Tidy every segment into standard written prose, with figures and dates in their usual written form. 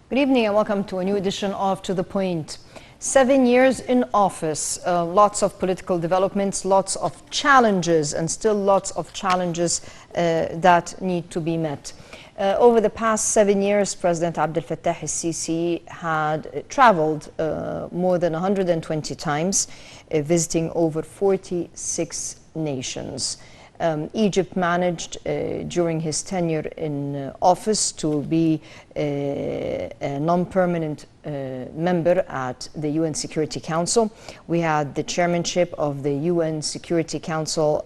Good evening and welcome to a new edition of To The Point. 7 years in office, lots of political developments, lots of challenges, and still lots of challenges that need to be met. Over the past 7 years, President Abdel Fattah al-Sisi had traveled more than 120 times, visiting over 46 nations. Egypt managed during his tenure in office to be a non-permanent member at the UN Security Council. We had the chairmanship of the UN Security Council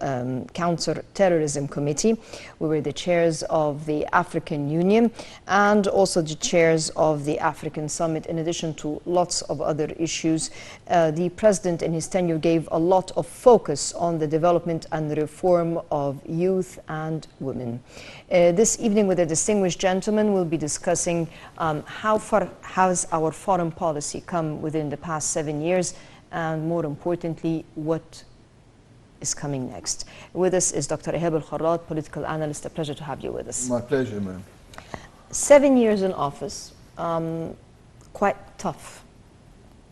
Counter-Terrorism Committee. We were the chairs of the African Union and also the chairs of the African Summit, in addition to lots of other issues. The president in his tenure gave a lot of focus on the development and the reform of youth and women. This evening with a distinguished gentleman, we'll be discussing how far has our foreign policy come within the past 7 years, and more importantly, what is coming next. With us is Dr. Ihab, kharrat, political analyst. A pleasure to have you with us. My pleasure, ma'am. 7 years in office, quite tough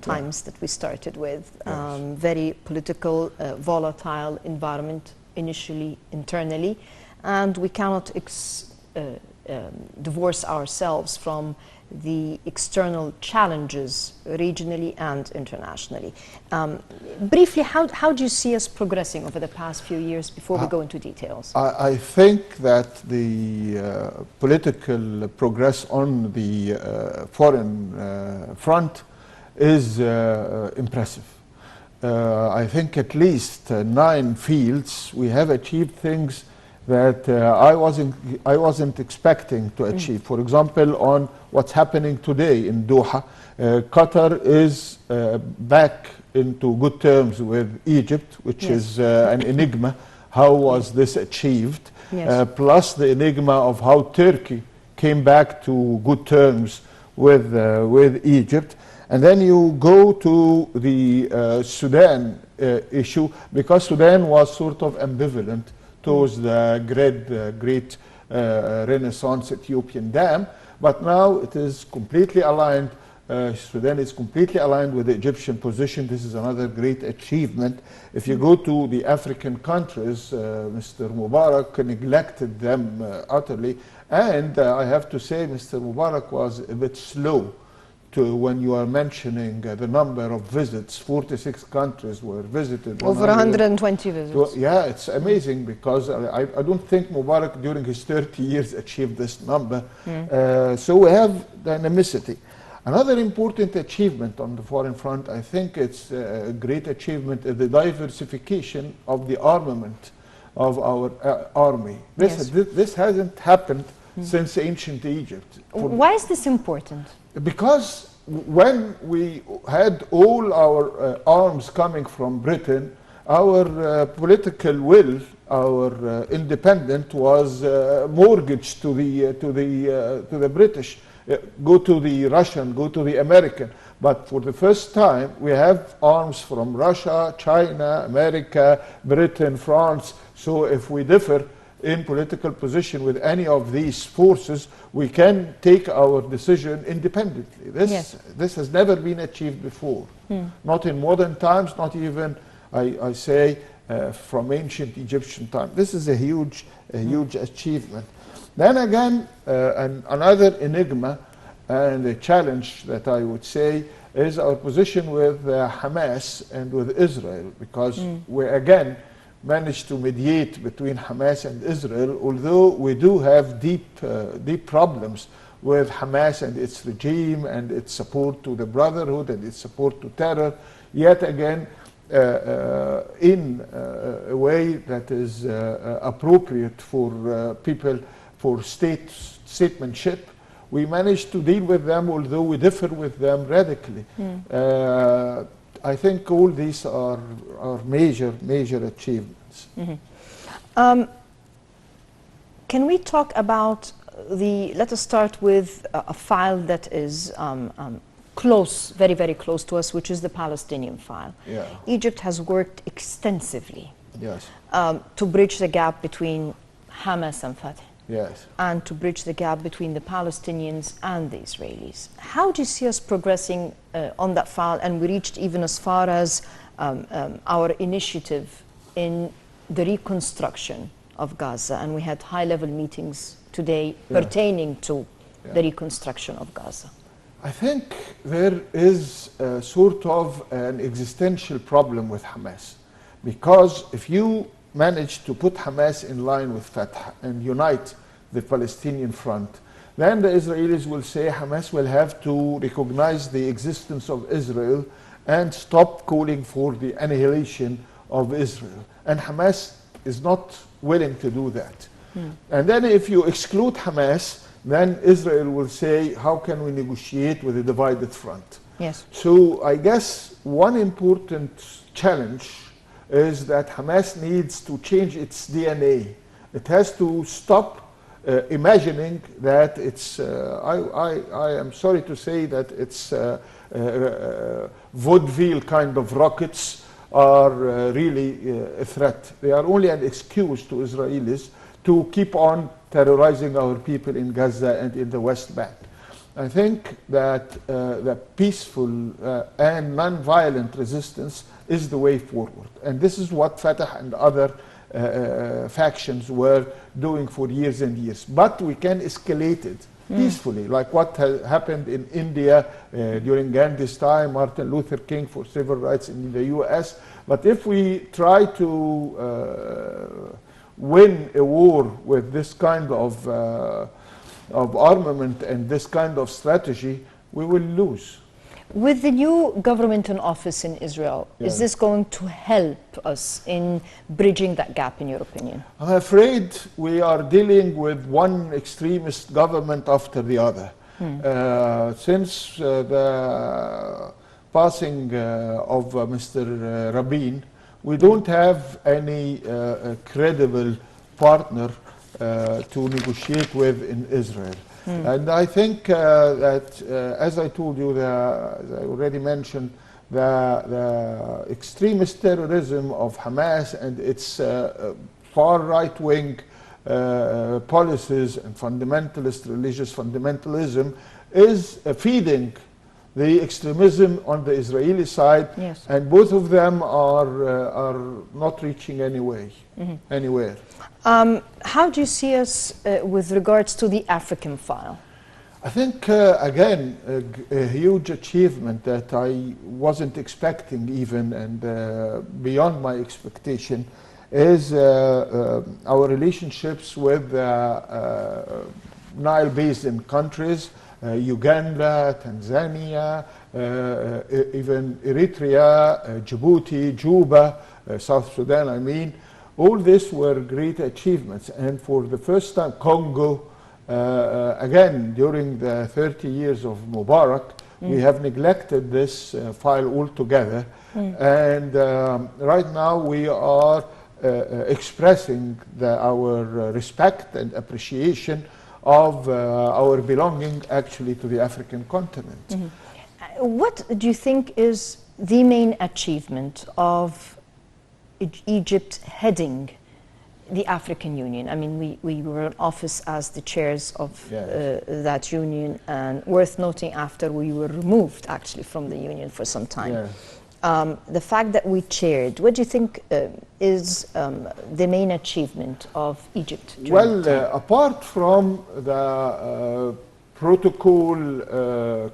times that we started with. Yes. Very political, volatile environment initially, internally, and we cannot divorce ourselves from the external challenges regionally and internationally. Briefly, how do you see us progressing over the past few years before we go into details? I think that the political progress on the foreign front is impressive. I think at least 9 fields we have achieved things that I wasn't expecting to achieve. For example, on what's happening today in Doha, Qatar is back into good terms with Egypt, which is an enigma. How was this achieved? Yes. Plus the enigma of how Turkey came back to good terms with Egypt. And then you go to the Sudan issue, because Sudan was sort of ambivalent towards the great Renaissance Ethiopian dam, but now it is completely aligned. Sudan is completely aligned with the Egyptian position. This is another great achievement. If you go to the African countries, Mr. Mubarak neglected them utterly, and I have to say Mr. Mubarak was a bit slow when you are mentioning the number of visits. 46 countries were visited. Over 120 visits. So, yeah, it's amazing, because I don't think Mubarak during his 30 years achieved this number. So we have dynamicity. Another important achievement on the foreign front, I think it's a great achievement, is the diversification of the armament of our army. This hasn't happened since ancient Egypt. Why is this important? Because when we had all our arms coming from Britain, our political will, our independence was mortgaged to the British. Go to the Russian, go to the American. But for the first time, we have arms from Russia, China, America, Britain, France. So if we differ in political position with any of these forces, we can take our decision independently. This has never been achieved before. Not in modern times, not even, I say, from ancient Egyptian time. This is a huge achievement. Then again, another enigma and a challenge that I would say is our position with Hamas and with Israel, because we again managed to mediate between Hamas and Israel, although we do have deep problems with Hamas and its regime and its support to the Brotherhood and its support to terror, yet again in a way that is appropriate for people, for statesmanship. We managed to deal with them, although we differ with them radically. I think all these are major achievements. Can we talk about let us start with a file that is close, very, very close to us, which is the Palestinian file. Yeah. Egypt has worked extensively Yes. to bridge the gap between Hamas and Fatah. Yes. and to bridge the gap between the Palestinians and the Israelis. How do you see us progressing on that file? And we reached even as far as our initiative in the reconstruction of Gaza, and we had high-level meetings today pertaining to the reconstruction of Gaza. I think there is sort of an existential problem with Hamas, because if you manage to put Hamas in line with Fatah and unite the Palestinian front, then the Israelis will say Hamas will have to recognize the existence of Israel and stop calling for the annihilation of Israel. And Hamas is not willing to do that. And then if you exclude Hamas, then Israel will say, how can we negotiate with a divided front? Yes. So I guess one important challenge is that Hamas needs to change its DNA. It has to stop imagining that it's, I am sorry to say that it's vaudeville kind of rockets are really a threat. They are only an excuse to Israelis to keep on terrorizing our people in Gaza and in the West Bank. I think that the peaceful and non-violent resistance is the way forward. And this is what Fatah and other factions were doing for years and years. But we can escalate it peacefully, like what happened in India during Gandhi's time, Martin Luther King for civil rights in the US. But if we try to win a war with this kind of armament and this kind of strategy, we will lose. With the new government in office in Israel, is this going to help us in bridging that gap, in your opinion? I'm afraid we are dealing with one extremist government after the other. Since the passing of Mr. Rabin, we don't have any credible partner to negotiate with in Israel. And I think that, as I told you, as I already mentioned, the extremist terrorism of Hamas and its far right-wing policies and fundamentalist religious fundamentalism is feeding the extremism on the Israeli side, and both of them are not reaching anywhere. How do you see us with regards to the African file? I think, again, a huge achievement that I wasn't expecting even, and beyond my expectation, is our relationships with Nile Basin countries, Uganda, Tanzania, even Eritrea, Djibouti, Juba, South Sudan, I mean. All this were great achievements. And for the first time, Congo, again, during the 30 years of Mubarak, we have neglected this file altogether. And right now we are expressing our respect and appreciation of our belonging actually to the African continent. What do you think is the main achievement of Egypt heading the African Union? I mean, we were in office as the chairs of that union, and worth noting after we were removed actually from the union for some time. The fact that we chaired, what do you think is the main achievement of Egypt? Well, apart from the protocol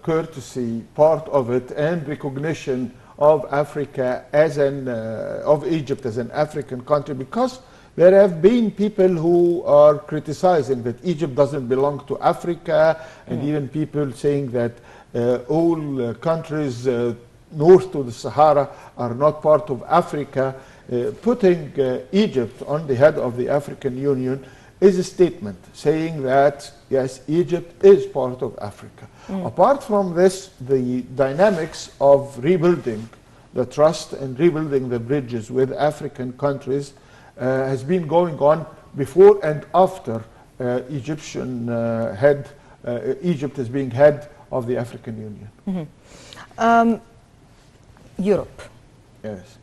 courtesy part of it and recognition of Africa as of Egypt as an African country, because there have been people who are criticizing that Egypt doesn't belong to Africa, and even people saying that all countries north to the Sahara are not part of Africa. Putting Egypt on the head of the African Union is a statement saying that, yes, Egypt is part of Africa. Apart from this, the dynamics of rebuilding the trust and rebuilding the bridges with African countries has been going on before and after Egypt is being head of the African Union. Europe. Yes.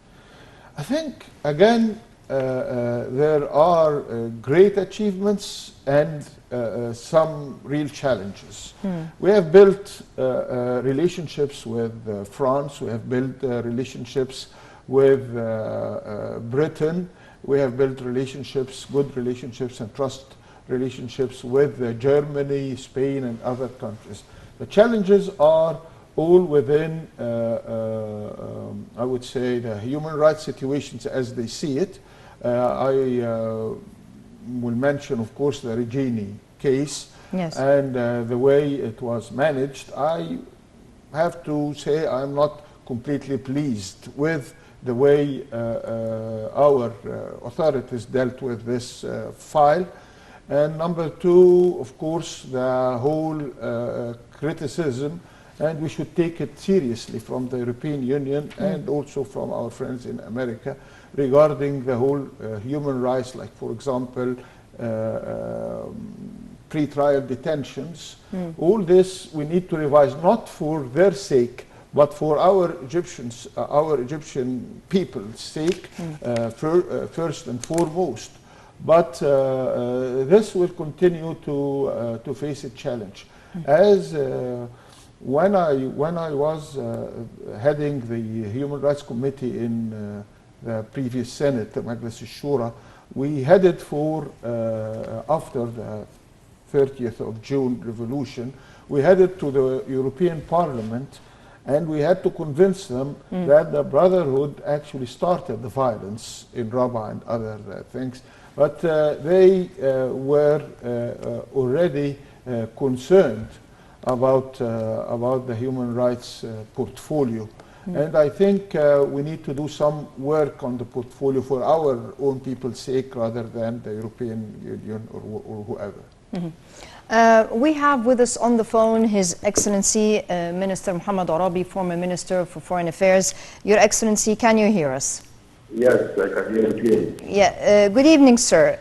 I think, again, there are great achievements and some real challenges. We have built relationships with France, we have built relationships with Britain, we have built relationships, good relationships and trust relationships with Germany, Spain and other countries. The challenges are all within, I would say, the human rights situations as they see it. I will mention, of course, the Regini case, Yes. and the way it was managed. I have to say I'm not completely pleased with the way our authorities dealt with this file. And number two, of course, the whole criticism, and we should take it seriously from the European Union and also from our friends in America regarding the whole human rights, like, for example, pre-trial detentions. All this we need to revise, not for their sake, but for our Egyptians, our Egyptian people's sake, first and foremost. But this will continue to face a challenge. As when I was heading the Human Rights Committee in the previous Senate, Majlis al-Shura, we headed for, after the 30th of June revolution, we headed to the European Parliament, and we had to convince them that the Brotherhood actually started the violence in Rabaa and other things. But they were already concerned about the human rights portfolio. And I think we need to do some work on the portfolio for our own people's sake rather than the European Union or whoever. We have with us on the phone His Excellency Minister Muhammad Arabi, former Minister for Foreign Affairs. Your Excellency, can you hear us? Yes, I can hear you. Yeah. Good evening, sir.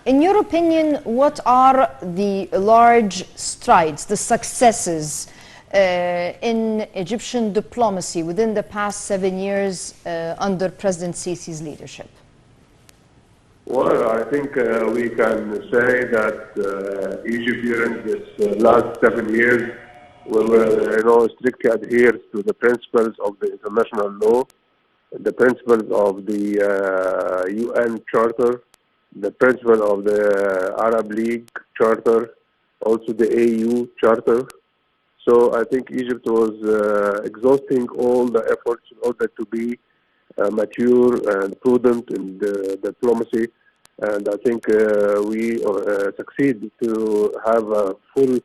In your opinion, what are the large strides, the successes in Egyptian diplomacy within the past 7 years under President Sisi's leadership? Well, I think we can say that Egypt during this last 7 years will strictly adhere to the principles of the international law, the principles of the UN Charter, the principle of the Arab League Charter, also the AU Charter. So I think Egypt was exhausting all the efforts in order to be mature and prudent in the diplomacy. And I think we succeed to have a full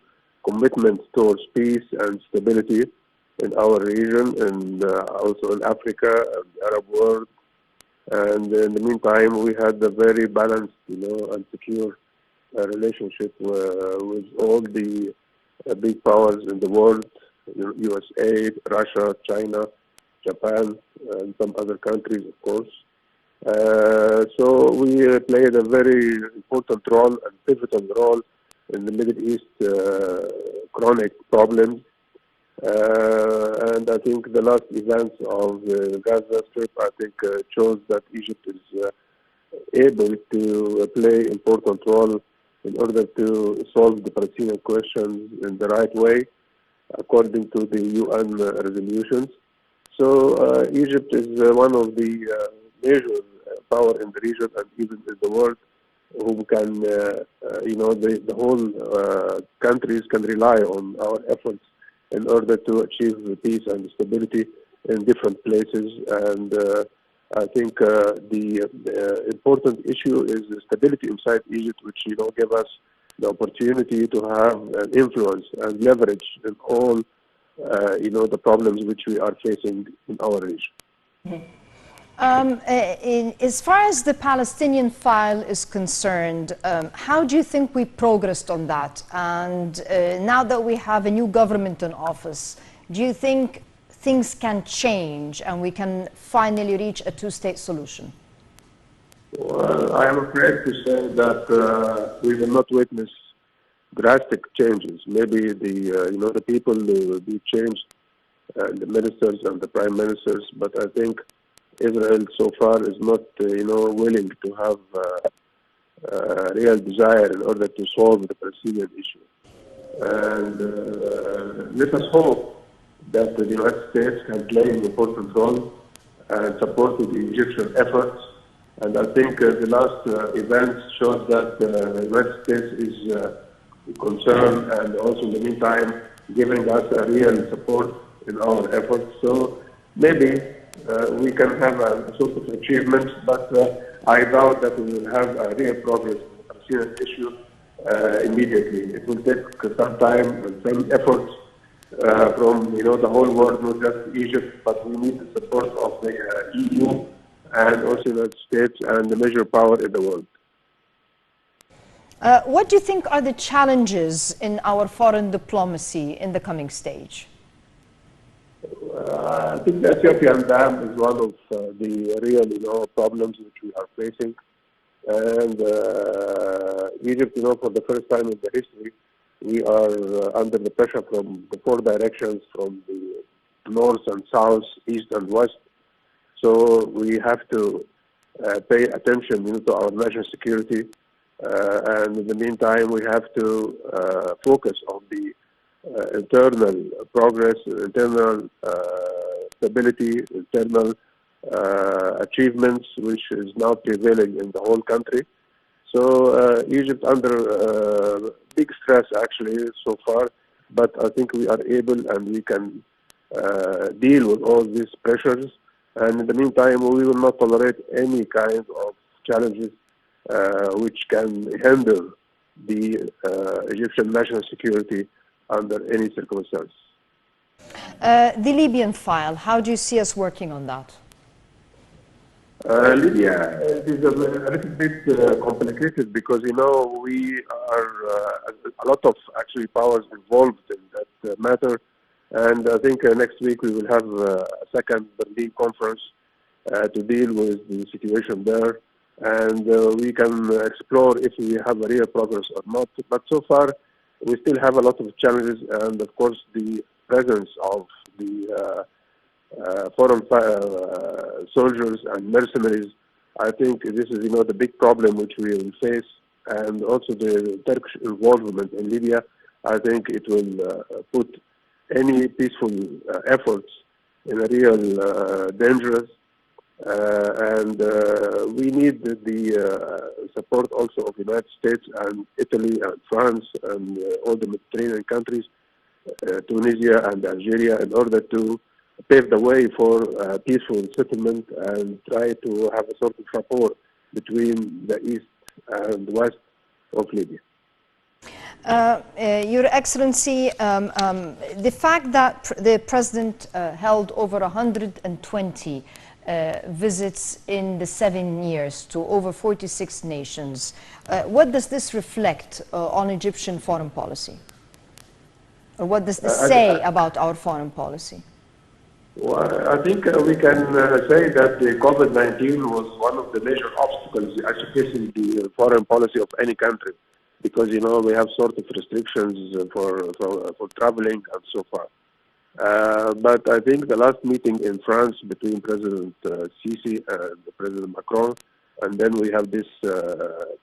commitment towards peace and stability in our region and also in Africa and the Arab world. And in the meantime, we had a very balanced, and secure relationship with all the big powers in the world, USA, Russia, China, Japan, and some other countries, of course. So we played a very important role and pivotal role in the Middle East chronic problems. And I think the last events of the Gaza Strip, I think, shows that Egypt is able to play important role in order to solve the Palestinian question in the right way, according to the UN resolutions. So Egypt is one of the major power in the region and even in the world, who can, the whole countries can rely on our efforts in order to achieve peace and stability in different places. And I think the important issue is the stability inside Egypt, which give us the opportunity to have an influence and leverage in all the problems which we are facing in our region. As far as the Palestinian file is concerned, how do you think we progressed on that? And now that we have a new government in office, do you think things can change and we can finally reach a two-state solution? Well, I am afraid to say that we will not witness drastic changes. Maybe the people will be changed, the ministers and the prime ministers, but I think Israel so far is not, willing to have real desire in order to solve the Palestinian issue. And let us hope that the United States can play an important role and support the Egyptian efforts. And I think the last events showed that the United States is concerned and also in the meantime giving us a real support in our efforts. So maybe we can have a sort of achievement, but I doubt that we will have a real progress in the Palestinian issue immediately. It will take some time and some efforts from the whole world, not just Egypt, but we need the support of the EU and also the United States and the major power in the world. What do you think are the challenges in our foreign diplomacy in the coming stage? I think the Ethiopian dam is one of the real, problems which we are facing. And Egypt, for the first time in the history, we are under the pressure from the four directions, from the north and south, east and west. So we have to pay attention, to our national security. And in the meantime, we have to focus on the internal progress, internal stability, internal achievements, which is now prevailing in the whole country. So Egypt under big stress actually so far, but I think we are able and we can deal with all these pressures. And in the meantime, we will not tolerate any kind of challenges which can hinder the Egyptian national security under any circumstance. The Libyan file, how do you see us working on that? Libya is a little bit complicated because, we are a lot of actually powers involved in that matter. And I think next week we will have a second Berlin conference to deal with the situation there. And we can explore if we have a real progress or not. But so far, we still have a lot of challenges. And of course, the presence of the foreign soldiers and mercenaries, I think this is, the big problem which we will face. And also the Turkish involvement in Libya, I think it will put any peaceful efforts in a real dangerous. And we need the support also of the United States and Italy and France and all the Mediterranean countries, Tunisia and Algeria, in order to pave the way for peaceful settlement and try to have a sort of rapport between the east and west of Libya. Your Excellency, the fact that the President held over 120 visits in the 7 years to over 46 nations, what does this reflect on Egyptian foreign policy? Or what does this say about our foreign policy? Well, I think we can say that the COVID-19 was one of the major obstacles actually facing the foreign policy of any country, because we have sort of restrictions for traveling and so far. But I think the last meeting in France between President Sisi and President Macron, and then we have this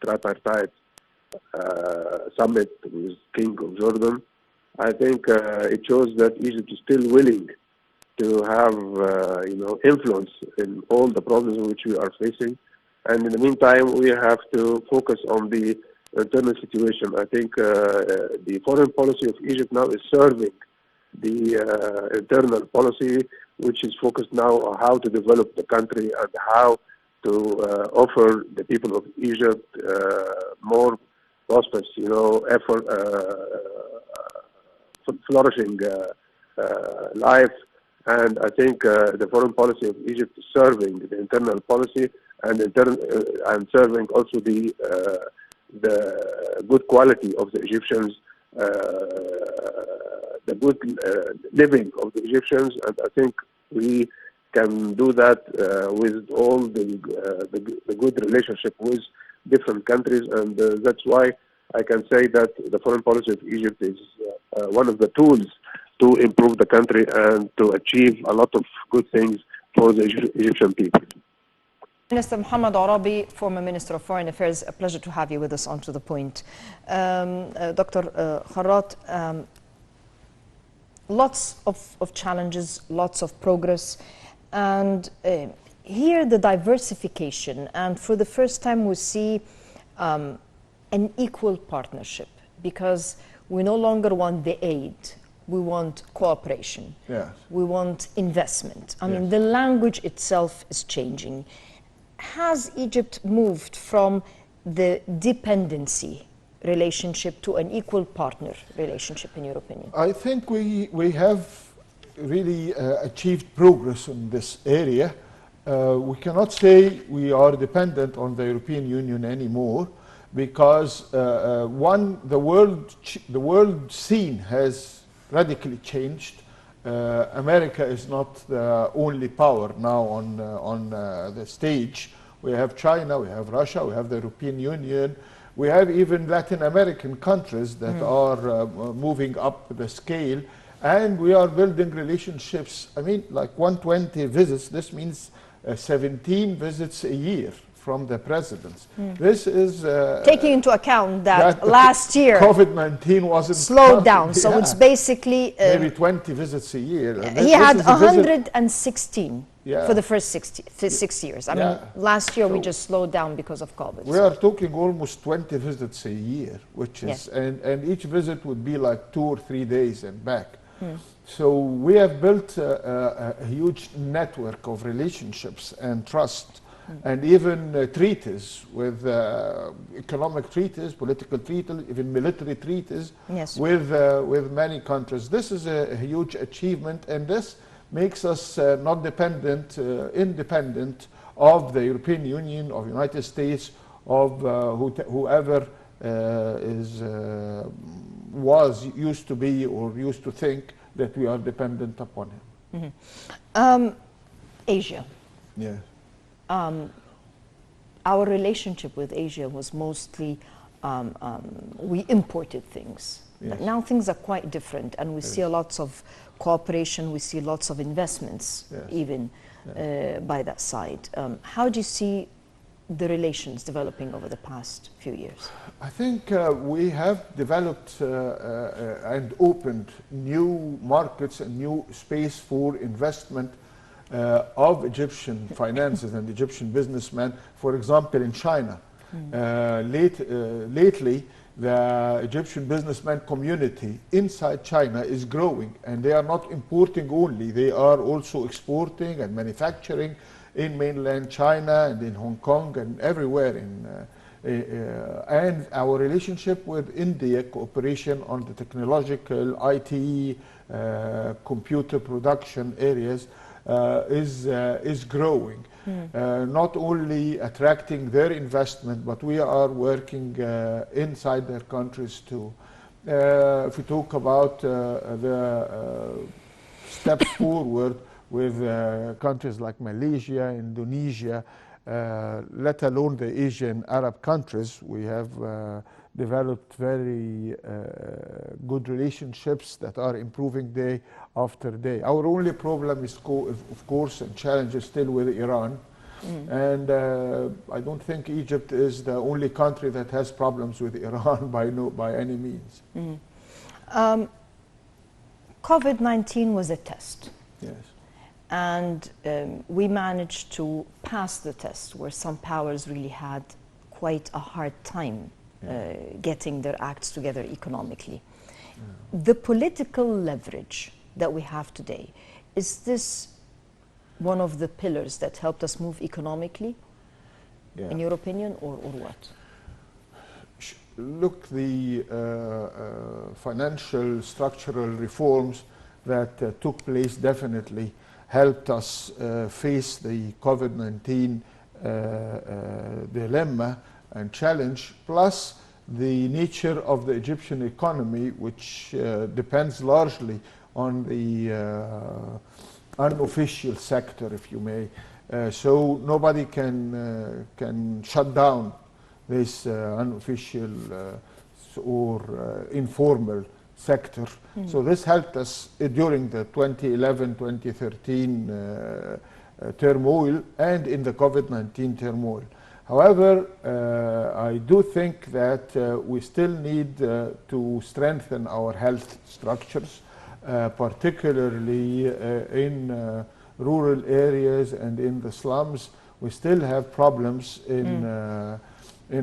tripartite summit with King of Jordan, I think it shows that Egypt is still willing to have influence in all the problems which we are facing. And in the meantime, we have to focus on the internal situation. I think the foreign policy of Egypt now is serving the internal policy, which is focused now on how to develop the country and how to offer the people of Egypt more prosperous, effort, flourishing life. And I think the foreign policy of Egypt is serving the internal policy and serving also the good quality of the Egyptians, the good living of the Egyptians. And I think we can do that with all the good relationship with different countries. And that's why I can say that the foreign policy of Egypt is one of the tools to improve the country and to achieve a lot of good things for the Egyptian people. Minister Mohammed Arabi, former Minister of Foreign Affairs, a pleasure to have you with us. On to the point. Dr. Kharrat, lots of challenges, lots of progress, and here the diversification, and for the first time we see an equal partnership, because we no longer want the aid, we want cooperation, Yes. we want investment. I mean, Yes. the language itself is changing. Has Egypt moved from the dependency relationship to an equal partner relationship, in your opinion? I think we have really achieved progress in this area. We cannot say we are dependent on the European Union anymore, because one, the world scene has radically changed. America is not the only power now on the stage. We have China, we have Russia, we have the European Union, we have even Latin American countries that are moving up the scale, and we are building relationships. I mean, like 120 visits, this means 17 visits a year from the presidents. This is taking into account that last year COVID-19 wasn't slowed down, so yeah. it's basically maybe 20 visits a year. he had 116 for the first 6 years. I mean, last year we just slowed down because of COVID. We are talking almost 20 visits a year, which is, and each visit would be like 2 or 3 days and back. So we have built a huge network of relationships and trust, and even treaties with economic treaties, political treaties, even military treaties with many countries. This is a huge achievement, and this makes us not dependent, independent of the European Union, of United States, of whoever used to be or used to think that we are dependent upon him. Asia. Yes. Our relationship with Asia was mostly we imported things. But now things are quite different, and we see lots of cooperation, we see lots of investments even by that side. How do you see the relations developing over the past few years? I think we have developed and opened new markets and new space for investment of Egyptian finances and Egyptian businessmen. For example, in China, lately the Egyptian businessman community inside China is growing, and they are not importing only, they are also exporting and manufacturing in mainland China and in Hong Kong and everywhere and our relationship with India, cooperation on the technological, IT, computer production areas is growing. Not only attracting their investment, but we are working inside their countries too. If we talk about the steps forward with countries like Malaysia, Indonesia, let alone the Asian Arab countries, we have developed very good relationships that are improving day after day. Our only problem is, of course, and challenge is still with Iran. And I don't think Egypt is the only country that has problems with Iran by any means. COVID-19 was a test. Yes. And we managed to pass the test, where some powers really had quite a hard time getting their acts together economically. The political leverage that we have today, is this one of the pillars that helped us move economically, in your opinion, or what? Look, the financial structural reforms that took place definitely helped us face the COVID-19 dilemma and challenge, plus the nature of the Egyptian economy, which depends largely on the unofficial sector, if you may. So nobody can shut down this unofficial or informal sector. So this helped us during the 2011-2013 turmoil and in the COVID-19 turmoil. However, I do think that we still need to strengthen our health structures, particularly in rural areas and in the slums. We still have problems in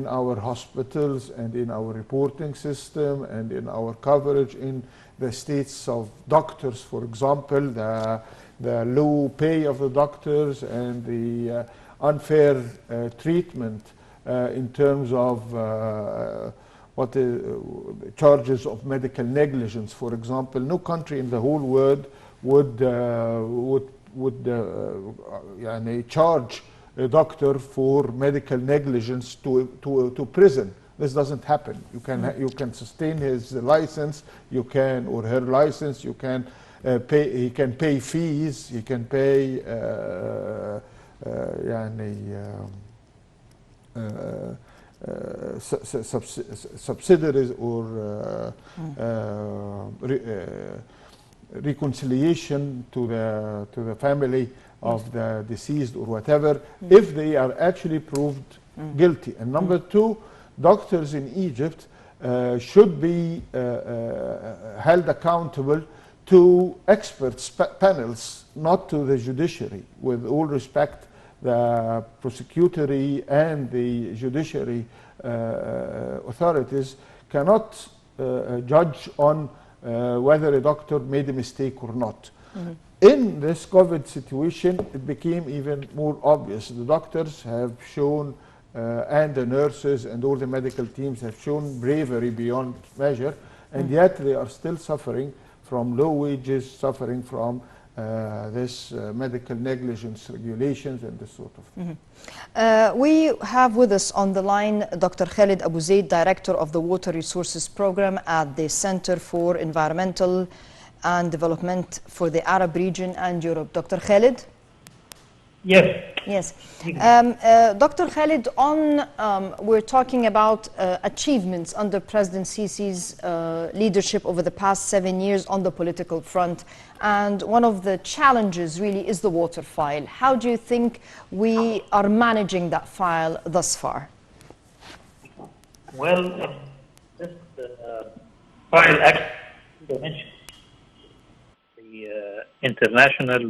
our hospitals and in our reporting system and in our coverage in the states of doctors, for example, the low pay of the doctors and the unfair treatment in terms of charges of medical negligence, for example. No country in the whole world would charge a doctor for medical negligence to prison. This doesn't happen. You can sustain his license, you can, or her license. You can pay. He can pay fees. He can pay subsidiaries or reconciliation to the family of the deceased or whatever, if they are actually proved guilty. And number two, doctors in Egypt should be held accountable to experts panels, not to the judiciary. With all respect, the prosecutory and the judiciary authorities cannot judge on whether a doctor made a mistake or not. In this COVID situation, it became even more obvious. The doctors have shown, and the nurses and all the medical teams have shown bravery beyond measure, and yet they are still suffering from low wages, suffering from this medical negligence regulations and this sort of thing. We have with us on the line Dr. Khalid Abu Zaid, Director of the Water Resources Program at the Center for Environmental and Development for the Arab region and Europe. Dr. Khalid? Yes. Yes. Dr. Khalid, we're talking about achievements under President Sisi's leadership over the past 7 years on the political front. And one of the challenges really is the water file. How do you think we are managing that file thus far? Well, this file actually dimensions, the international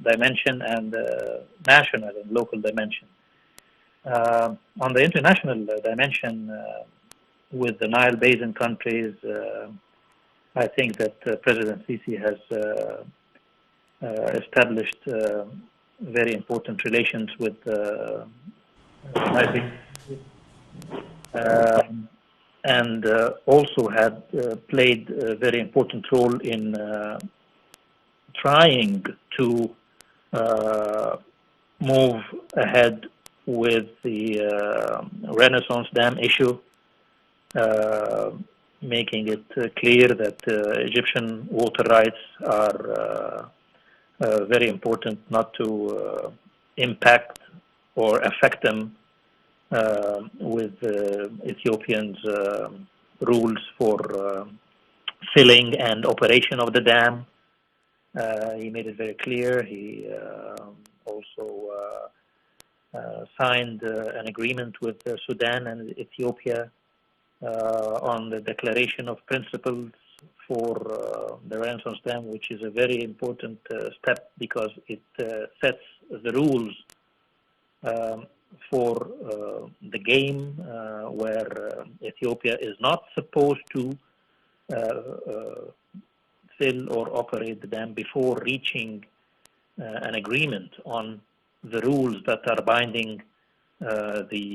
dimension and national and local dimension. On the international dimension, with the Nile Basin countries, I think that President Sisi has established very important relations with Nile Basin, and also had played a very important role in trying to move ahead with the Renaissance Dam issue, making it clear that Egyptian water rights are very important, not to impact or affect them with Ethiopians' rules for filling and operation of the dam. He made it very clear. He also signed an agreement with Sudan and Ethiopia on the declaration of principles for the Renaissance Dam, which is a very important step because it sets the rules for the game where Ethiopia is not supposed to fill or operate the dam before reaching an agreement on the rules that are binding the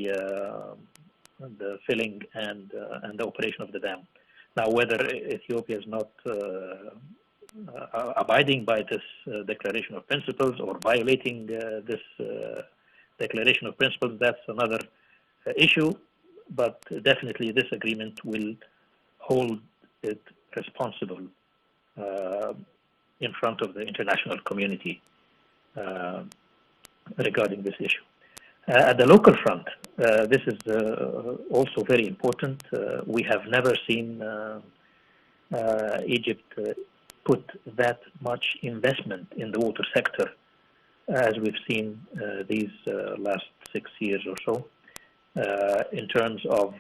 filling and the operation of the dam. Now, whether Ethiopia is not abiding by this declaration of principles or violating this declaration of principles, that's another issue, but definitely this agreement will hold it responsible in front of the international community regarding this issue. At the local front, this is also very important. We have never seen Egypt put that much investment in the water sector as we've seen these last 6 years or so, in terms of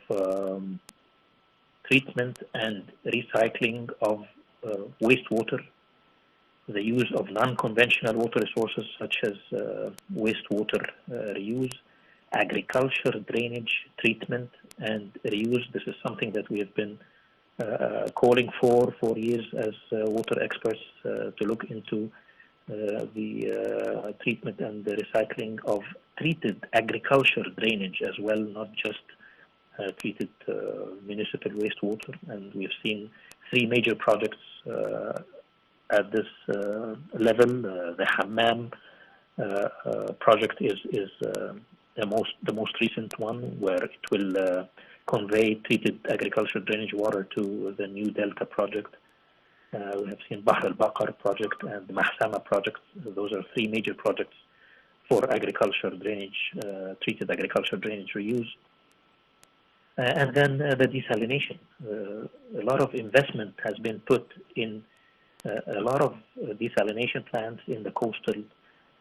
treatment and recycling of wastewater, the use of non-conventional water resources such as wastewater reuse, agriculture, drainage, treatment, and reuse. This is something that we have been calling for years as water experts to look into the treatment and the recycling of treated agriculture drainage as well, not just treated municipal wastewater. And we've seen 3 major projects at this level. The Hammam project is the most recent one, where it will convey treated agricultural drainage water to the new Delta project. We have seen Bahr al-Baqar project and the Mahsama project. Those are 3 major projects for agriculture drainage, treated agriculture drainage reuse. And then the desalination. A lot of investment has been put in a lot of desalination plants in the coastal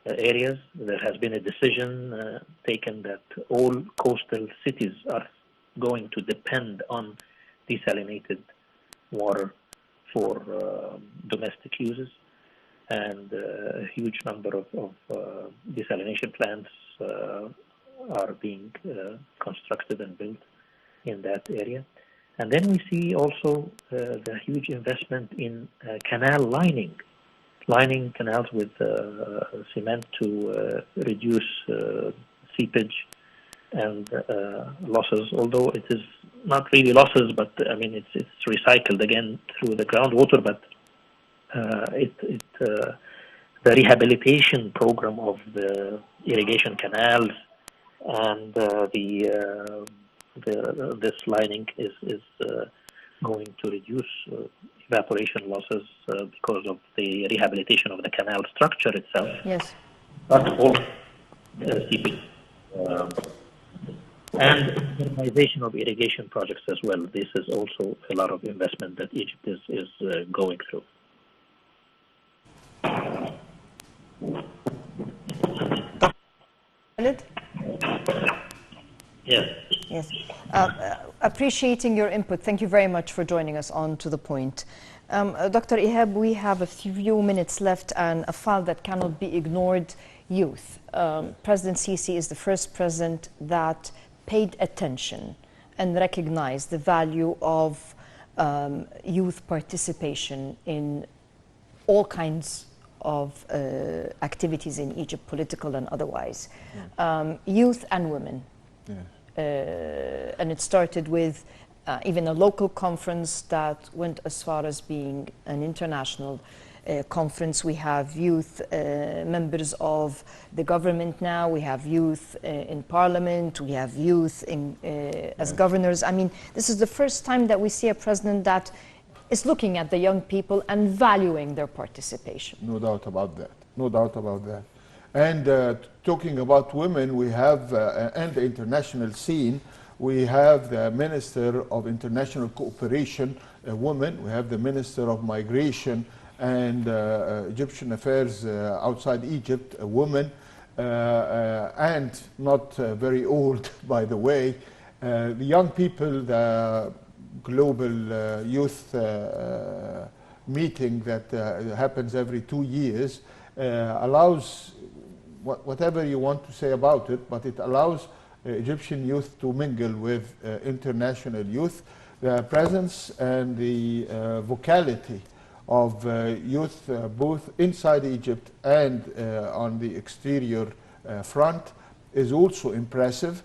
areas. There has been a decision taken that all coastal cities are going to depend on desalinated water for domestic uses, and a huge number of desalination plants are being constructed and built in that area. And then we see also the huge investment in canal lining canals with cement to reduce seepage and losses, although it is not really losses, but I mean it's recycled again through the groundwater. But the rehabilitation program of the irrigation canals and this lining is going to reduce evaporation losses because of the rehabilitation of the canal structure itself. Yes. But also seepage. And modernization of irrigation projects as well. This is also a lot of investment that Egypt is going through. Khalid? Yes. Yes. Appreciating your input. Thank you very much for joining us on To The Point. Dr. Ihab, we have a few minutes left and a file that cannot be ignored: youth. President Sisi is the first president that paid attention and recognized the value of youth participation in all kinds of activities in Egypt, political and otherwise. Youth and women. And it started with even a local conference that went as far as being an international conference. We have youth members of the government now, we have youth in parliament, we have youth as governors. I mean, this is the first time that we see a president that is looking at the young people and valuing their participation. No doubt about that. No doubt about that. And talking about women, we have, and the international scene, we have the Minister of International Cooperation, a woman. We have the Minister of Migration and Egyptian Affairs outside Egypt, a woman, and not very old, by the way. The young people, the global youth meeting that happens every 2 years allows, whatever you want to say about it, but it allows Egyptian youth to mingle with international youth. The presence and the vocality of youth both inside Egypt and on the exterior front is also impressive.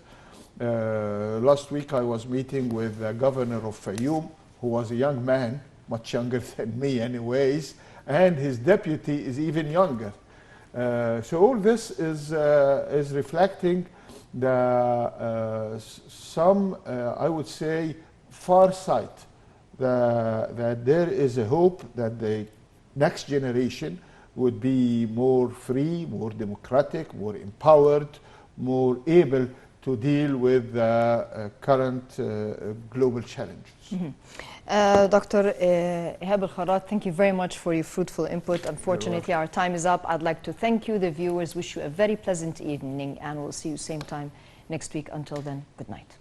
Last week I was meeting with the governor of Fayoum, who was a young man, much younger than me anyways, and his deputy is even younger. So all this is reflecting the some, I would say, farsight, that there is a hope that the next generation would be more free, more democratic, more empowered, more able to deal with current global challenges. Dr. Ihab al-Kharrat, thank you very much for your fruitful input. Unfortunately, our time is up. I'd like to thank you, the viewers, wish you a very pleasant evening, and we'll see you same time next week. Until then, good night.